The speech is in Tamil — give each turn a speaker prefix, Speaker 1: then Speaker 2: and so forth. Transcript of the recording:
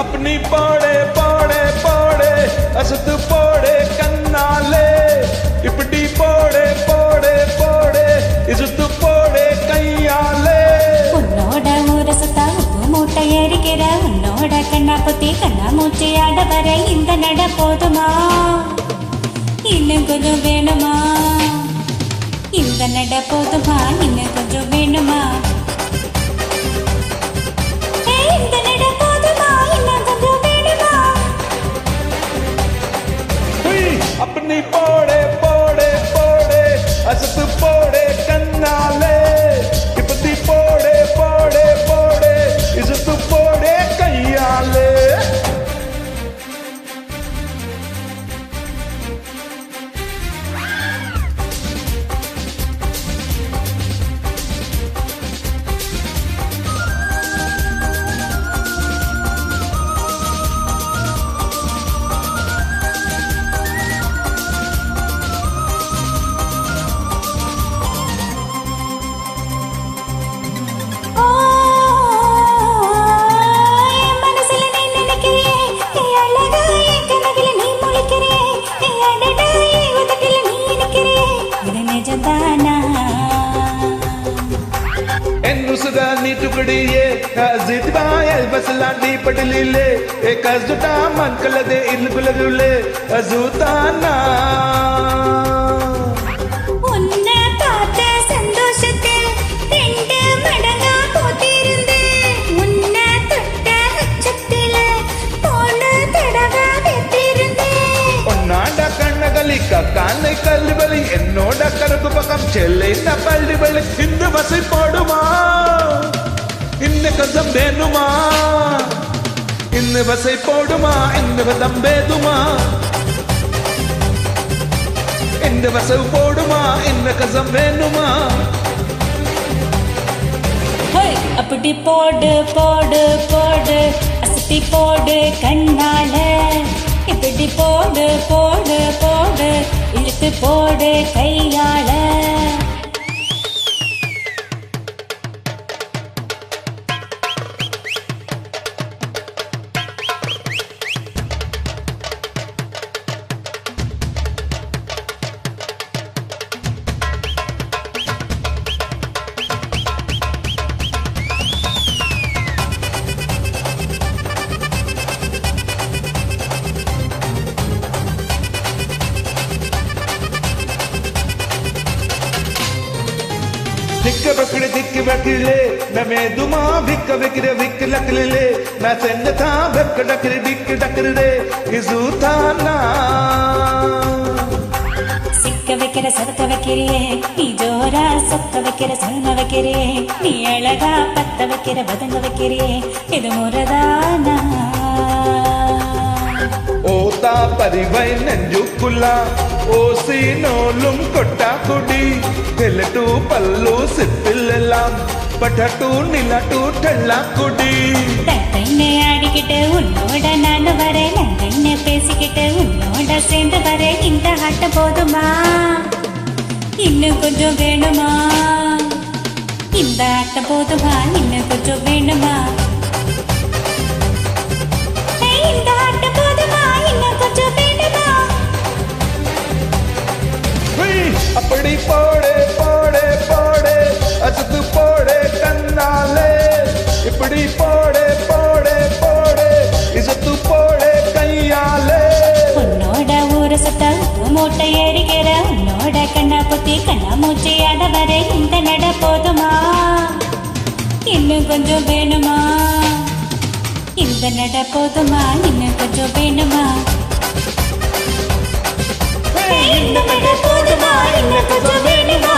Speaker 1: अपनी पोड़े पोड़े पोड़े असत पोड़े कन्नाले इपड़ी पोड़े पोड़े पोड़े इसत पोड़े कैयाले
Speaker 2: उन्नोड ऊरसता उप्पु मूट्टै एरिकिற उन्नोड कण्णा पुत्ती कण्णा मूच्ची आड वरे इंद नड पोदुमा இன்னும் கொஞ்சம் வேணுமா இந்த நட போதுமா இன்னும் கொஞ்சம் வேணுமா இந்த நட போதுமா இன்னும் கொஞ்சம் வேணுமா
Speaker 1: अपनी पोड़े पोड़े पोड़े असत पोड़े कन्नाले इपड़ी पोड़े पोड़े पोड़े इसत पोड़े कैयाले नी टुकड़िए जितबा बसला नी पटलीले एक जुटा मन कलदे इल्गुलगुले अजूताना
Speaker 2: உன்னை பார்த்த சந்தோஷத்தில் ரெண்டு மடங்கா போத்திருந்தேன் உன்னை தொட்ட அச்சத்தில் போன தடவை வெத்திருந்தேன்
Speaker 1: உன்னாண்ட கண்ணகளி காலை கல்வி வலி என்னோட கருப்பு பக்கம் செல்லை பள்ளி வலி இந்த வசை போடுமா இன்னும் கொஞ்சம் வேணுமா இந்த வசை போடுமா இந்த வதம் வேதுமா இந்த வசை போடுமா இந்த கசம் வேணுமா
Speaker 2: அப்படி போடு போடு போடு அசத்தி போடு கண்ணால இப்படி போடு போடு போடு இழுத்து போடு கையால
Speaker 1: दिक्क बकड़े दिक्क बकड़े न मैं दुमा भिक्क बकड़े भिक्क लकड़े न सेंड था भक्क डकड़े दिक्क डकड़े इजूता ना
Speaker 2: सिक्क வைக்கிற சதக்க வைக்கிறியே நீ ஜோரா சொக்க வைக்கிற சல்ம வைக்கிறியே நீ அழகா பத்த வைக்கிற பதங்க வைக்கிறியே இது முறதானா
Speaker 1: ஓதா பரிவை நெஞ்சுக்குள்ள ஓசினோலும் கொட்டா குடி தெல்லட்டு பல்லு சிப்பில்லாம் பட்டட்டு நிலட்டு டெல்லா குடி
Speaker 2: தன்னை ஆடிக்கிட்டு உன்னோட நான் வரேன் நன்னை பேசிக்கிட்டு உன்னோட சேர்ந்து வரேன் இந்த ஆட்ட போதுமா இன்னும் கொஞ்சம் வேணுமா இந்த ஆட்ட போதுமா இன்னும் கொஞ்சம் வேணுமா இந்த ஆட்ட போதுமா இன்னும் கொஞ்சம் வேணுமா
Speaker 1: அப்படி போடே போடே போடே அசத்து போடே கண்ணாலே இப்படி போடே போடே போடே இசத்து போடே கையாலே
Speaker 2: உன்னோட ஊர சத்த மூட்டை ஏறிக்கிற உன்னோட கண்ணா புத்தி கண்ணா மூச்சி ஆட வரை இந்த நட போதுமா இன்னும் கொஞ்சம் வேணுமா இந்த நட போதுமா இன்னும் கொஞ்சம் வேணுமா இந்த நட போதுமா இன்னும் கொஞ்சம் வேணுமா